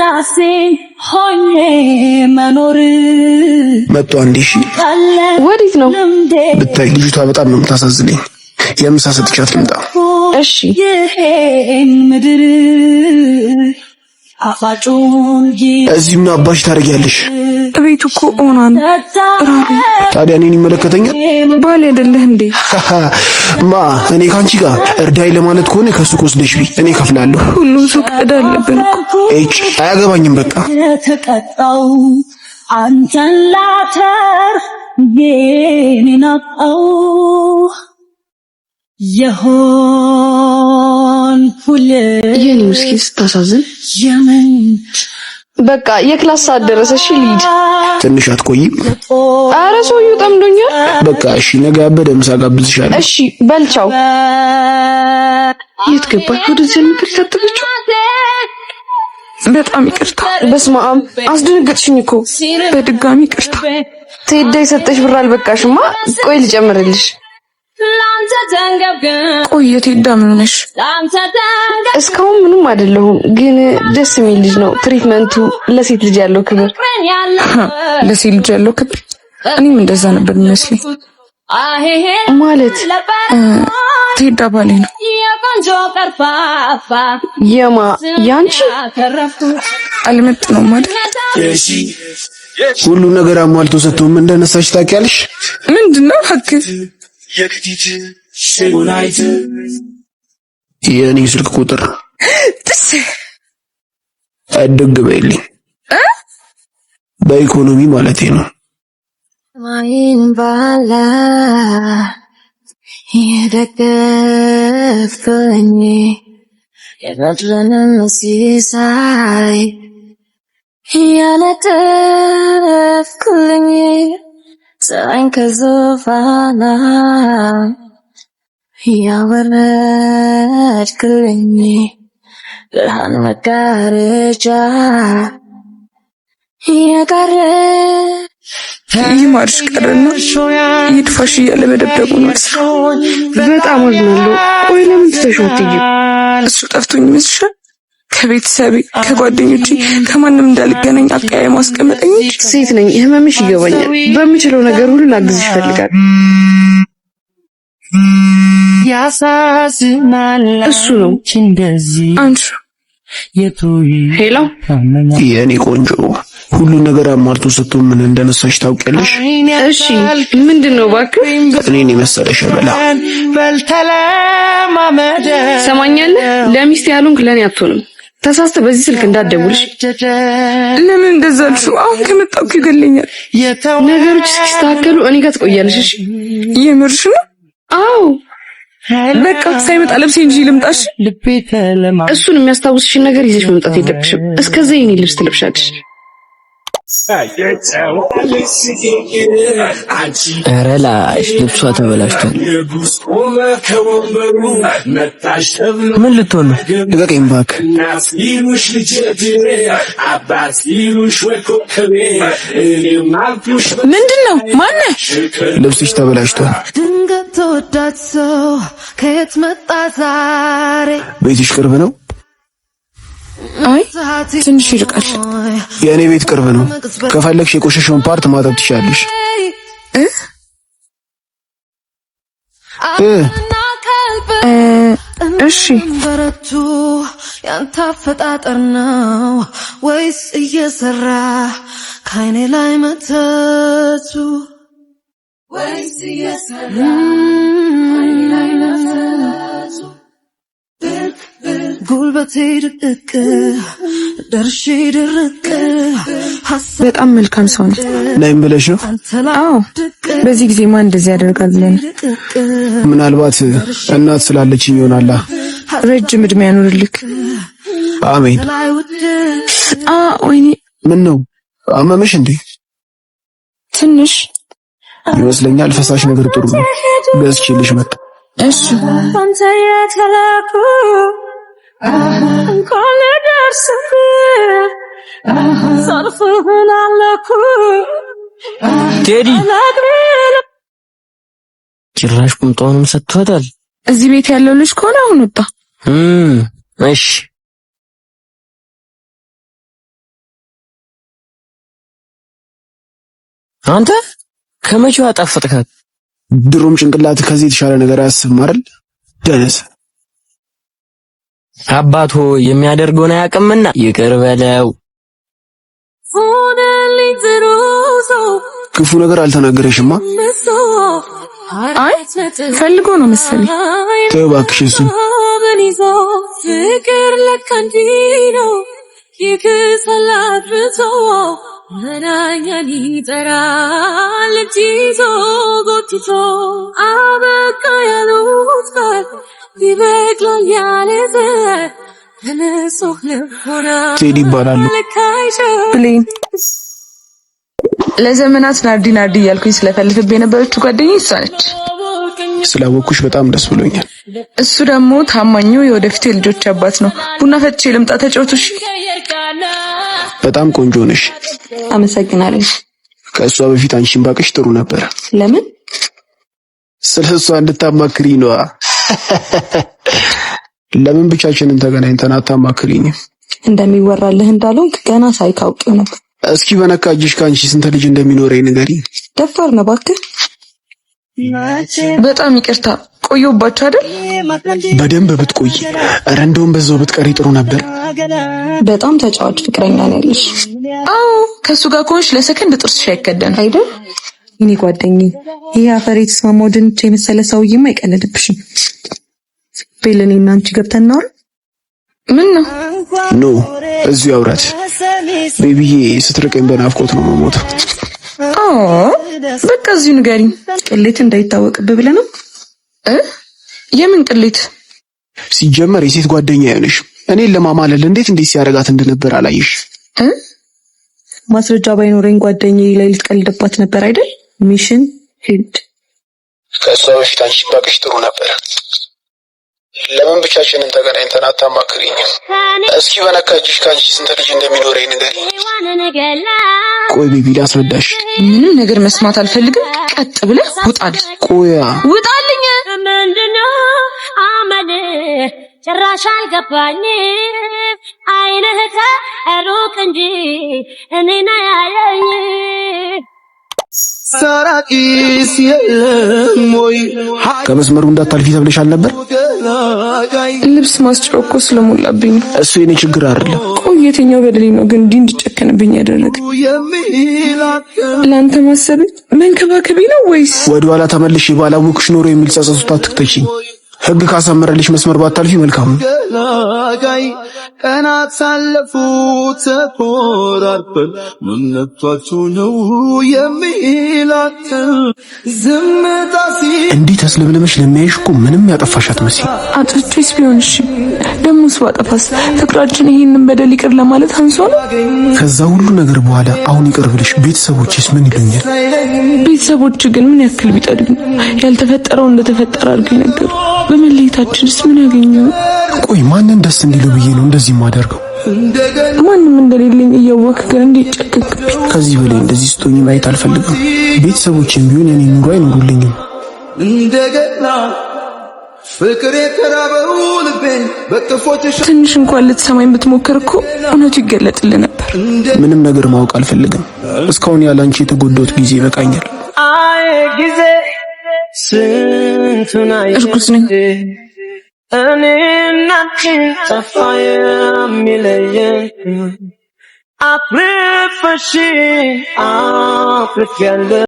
ራሴን ሆኜ መኖር መጥቶ አንዴ እሺ ወዴት ነው ብታይ ልጅቷ በጣም ነው የምታሳዝነኝ የምሳ ሰጥቻት ልምጣ እሺ ይሄን ምድር አፋጩን እዚህ ምን አባሽ ታደርጊያለሽ ቤቱ እኮ ኦናን ታዲያ እኔን ይመለከተኛል ባል አይደለህ እንዴ ማ እኔ ካንቺ ጋር እርዳይ ለማለት ከሆነ ከሱቅ ወስደሽ ቢ እኔ ከፍላለሁ ሁሉም ሱቅ እዳለብን እኮ እጭ አያገባኝም በቃ ተቀጣው አንተን ላተር የኔናው የሆን ሁሌ የኔ ምስኪን ስታሳዝን የምን በቃ የክላስ ሰዓት ደረሰ እሺ ልሂድ ትንሽ አትቆይም ኧረ ሰውዬው ጠምዶኛል በቃ እሺ ነገ በደምብ ሳጋብዝሻለሁ እሺ በልቻው የት ገባች ወደዚህ ምክር ተጠብቻው በጣም ይቅርታ በስመ አብ አስደነገጥሽኝ እኮ በድጋሚ ይቅርታ ትሄዳ የሰጠሽ ብር አልበቃሽማ ቆይ ልጨምርልሽ ቆየት ሄዳ ምን ሆነሽ እስካሁን ምንም አይደለሁም ግን ደስ የሚል ልጅ ነው ትሪትመንቱ ለሴት ልጅ ያለው ክብር ለሴት ልጅ ያለው ክብር እኔም እንደዛ ነበር የሚመስለኝ ማለት ቴዳ ባሌ ነው የማ ያንቺ አልመጥ ነው ማለት ሁሉ ነገር አሟልቶ ሰጥቶም እንደነሳሽ ታውቂያለሽ ምንድነው ሀክ የክቲት ሸጉናይት የኔ ስልክ ቁጥር አደግ በይልኝ በኢኮኖሚ ማለቴ ነው ማይን ባላ የደገፍከኝ የበድለንን ሲሳይ ያነጠፍክልኝ ፀሐይን ከዙፋና ያወረድክልኝ ብርሃን መጋረጃ የቀረ ይማርሽ ቀረና ይድፋሽ እያለ መደብደቡ ነው በጣም አዝናለሁ ቆይ ለምን ተሾትኝ እሱ ጠፍቶኝ መስሻል ከቤተሰቤ ከጓደኞቼ ከማንም እንዳልገናኝ አቃያ ማስቀመጠኝ ሴት ነኝ ህመምሽ ይገባኛል በሚችለው ነገር ሁሉ ላግዝሽ ፈልጋለሁ ያሳዝናል እሱ ነው እንደዚህ አንቺ ሄሎ የኔ ቆንጆ ሁሉ ነገር አሟልቶ ሰጥቶ ምን እንደነሳሽ ታውቂያለሽ እሺ ምንድነው እባክህ እኔን የመሰለሽ በላ በልተለማመደ ሰማኛለህ ለሚስት ያሉን ለኔ አትሆንም ተሳስተ በዚህ ስልክ እንዳትደውልሽ ለምን እንደዛልሽ አሁን ከመጣው ይገለኛል ነገሮች እስኪስተካከሉ እኔ ጋር ትቆያለሽ እሺ የምርሽ ነው አዎ በቃ ሳይመጣ ለብሴ እንጂ ልምጣሽ እሱን የሚያስታውስሽን ነገር ይዘሽ መምጣት የለብሽም እስከዛ የኔ ልብስ ትለብሻለሽ ኧረ ላሽ ልብሷ ተበላሽቷል ምን ልትሆን ነው ልቀቀኝ እባክህ ምንድነው ማነህ ልብስሽ ተበላሽቷል ድንገት ተወዳጅ ሰው ከየት መጣ ዛሬ ቤትሽ ቅርብ ነው አይ ትንሽ ይርቃል የኔ ቤት ቅርብ ነው ከፈለግሽ የቆሸሸውን ፓርት ማጠብ ትችያለሽ እሺ በረቱ ያንተ አፈጣጠር ነው ወይስ እየሰራ ከዓይኔ ላይ መተቱ ወይስ እየሰራ ከዓይኔ ላይ መተቱ ጉልበቴ ድቅቅ ደርሼ ድርቅ በጣም መልካም ሰው ነው ነይም ብለሽ ነው አዎ በዚህ ጊዜ ማን እንደዚህ ያደርጋል ብለን ምናልባት እናት ስላለችኝ ይሆናል ረጅም እድሜ ያኑርልክ አሜን ወይኔ ምን ነው አመመሽ እንዴ ትንሽ ይመስለኛል ፈሳሽ ነገር ጥሩ ነው ገዝቼልሽ መጣ እሺ አንተ የተላኩ እንኳን ደርሰህ ሰርፍህን አለኩ ቴዲ ጭራሽ ቁምጣውንም ሰጥቷታል እዚህ ቤት ያለው ልጅ ከሆነ አሁን ወጣ እሺ አንተ ከመቼው አጣፈጥካት? ድሮም ጭንቅላት ከዚህ የተሻለ ነገር አያስብም አይደል? ደነስ አባቶ የሚያደርገውን አያውቅምና ይቅር በለው። ክፉ ነገር አልተናገረሽማ? አይ ፈልጎ ነው መሰለኝ። ተው እባክሽ እሱ ፍቅር ለካ እንዲህ ነው ይክሰላት ብቶ መናኛን ይጠራል እጅ ጎትቶ አበቃ ያሉት ቃል ቢበቅሎኝ ያለ ዘር ተነሶህ ልቦና ቴዲ ይባላሉ። ብሌን ለዘመናት ናርዲ ናርዲ እያልኩኝ ስለፈልፍብኝ የነበረችው ጓደኛዬ እሷ ነች። ስላወኩሽ በጣም ደስ ብሎኛል። እሱ ደግሞ ታማኙ የወደፊት የልጆች አባት ነው። ቡና ፈጭቼ ልምጣ ተጫወቱ። እሺ። በጣም ቆንጆ ነሽ። አመሰግናለሁ። ከእሷ በፊት አንቺን ባቅሽ ጥሩ ነበር። ለምን? ስለሷ እንድታማክሪኝ ነዋ። ለምን ብቻችንን ተገናኝተን አታማክሪኝም? እንደሚወራልህ እንዳልሆንክ ገና ሳይካውቂው ነበር። እስኪ በነካ እጅሽ ካንቺ ስንት ልጅ እንደሚኖረኝ ንገሪኝ። ደፋር ነው እባክህ። በጣም ይቅርታ ቆየሁባችሁ አይደል? በደንብ ብትቆይ፣ ኧረ እንደውም በዛው ብትቀሪ ጥሩ ነበር። በጣም ተጫዋች ፍቅረኛ ነው ያለሽ። አዎ ከሱ ጋር ከሆንሽ ለሰከንድ ጥርስሽ አይከደን አይደል? እኔ ጓደኛዬ ይሄ አፈር የተስማማው ድንች የመሰለ ሰውዬማ አይቀልድብሽም። ቤለኔና አንቺ ገብተን ነው። ምን ነው? ኖ እዚሁ አውራት። ቤቢዬ ስትርቀኝ በናፍቆት ነው የምሞተው። በቃ እዚሁ ንገሪኝ። ቅሌት እንዳይታወቅብህ ብለህ ነው? የምን ቅሌት? ሲጀመር የሴት ጓደኛ ያለሽ እኔን ለማማለል እንዴት ሲያረጋት እንደነበር አላየሽ? ማስረጃ ባይኖረኝ ጓደኛዬ ላይ ልትቀልድባት ነበር አይደል? ሚሽን ሂድ። ከሷ በፊት አንቺ ባቅሽ ጥሩ ነበር። ለምን ብቻችንን ተገናኝተን አታማክሪኝም? እስኪ በነካ እጅሽ ካንቺ ስንት ልጅ እንደሚኖረኝ ንገሪኝ። ቆይ ቤቢ ላስረዳሽ። ምንም ነገር መስማት አልፈልግም። ቀጥ ብለህ ውጣል። ቆያ ውጣልኝ። ምንድነው አመል ጭራሽ አልገባኝ። አይነህ ከሩቅ እንጂ እኔና ያየኝ ሰራቂስ የለም ወይ? ከመስመሩ እንዳታልፊ ተብለሻል ነበር። ልብስ ማስጫው እኮ ስለሞላብኝ እሱ የኔ ችግር አይደለም። ቆይ የትኛው በደሌ ነው ግን እንዲህ እንድጨከንብኝ ያደረገ? ለአንተ ማሰብ መንከባከቢ ነው ወይስ? ወደ ኋላ ተመልሼ ባላወቅሽ ኖሮ የሚል ጸጸት ውስጥ አትክተቺኝ። ህግ ካሰመረልሽ መስመር ባታልፊ መልካም ነው። ቀናት ሳለፉ ተቆራርጠን ምንነቷቸው ነው የሚላት ዝምታ እንዲህ ተስለምለመሽ ለሚያይሽ እኮ ምንም ያጠፋሽ አትመስይ። አጥፍቼስ ቢሆን እሺ፣ ደሞስ ባጠፋስ ፍቅራችን ይሄንን በደል ይቅር ለማለት አንሶ ነው? ከዛ ሁሉ ነገር በኋላ አሁን ይቅር ብለሽ ቤተሰቦችስ ምን ይሉኛል? ቤተሰቦች ግን ምን ያክል ቢጠዱኝ ያልተፈጠረው እንደተፈጠረ አድርገው ነገሩ። በመለየታችንስ ምን ያገኘው? ቆይ ማንን ደስ እንዲለው ብዬ ነው እንደዚህ ማደርገው? ማንም እንደሌለኝ እያወቅህ ግን እንዴት ጨከንክብኝ? ከዚህ በላይ እንደዚህ ስትሆኚ ማየት አልፈልግም። ቤተሰቦቼም ቢሆን እኔ ኑሮ አይኖሩልኝም። እንደገና ፍቅር የተራበው ልቤን በጥፎችሽ ትንሽ እንኳን ልትሰማኝ ብትሞክር እኮ እውነቱ ይገለጥልህ ነበር። ምንም ነገር ማወቅ አልፈልግም። እስካሁን ያላንቺ የተጎዳሁት ጊዜ ይበቃኛል። አይ ጊዜ ስንቱን እርጉዝ ነኝ። እኔና ጠፋ የሚለየን አፍርፈሽ አፍርፍ ያለ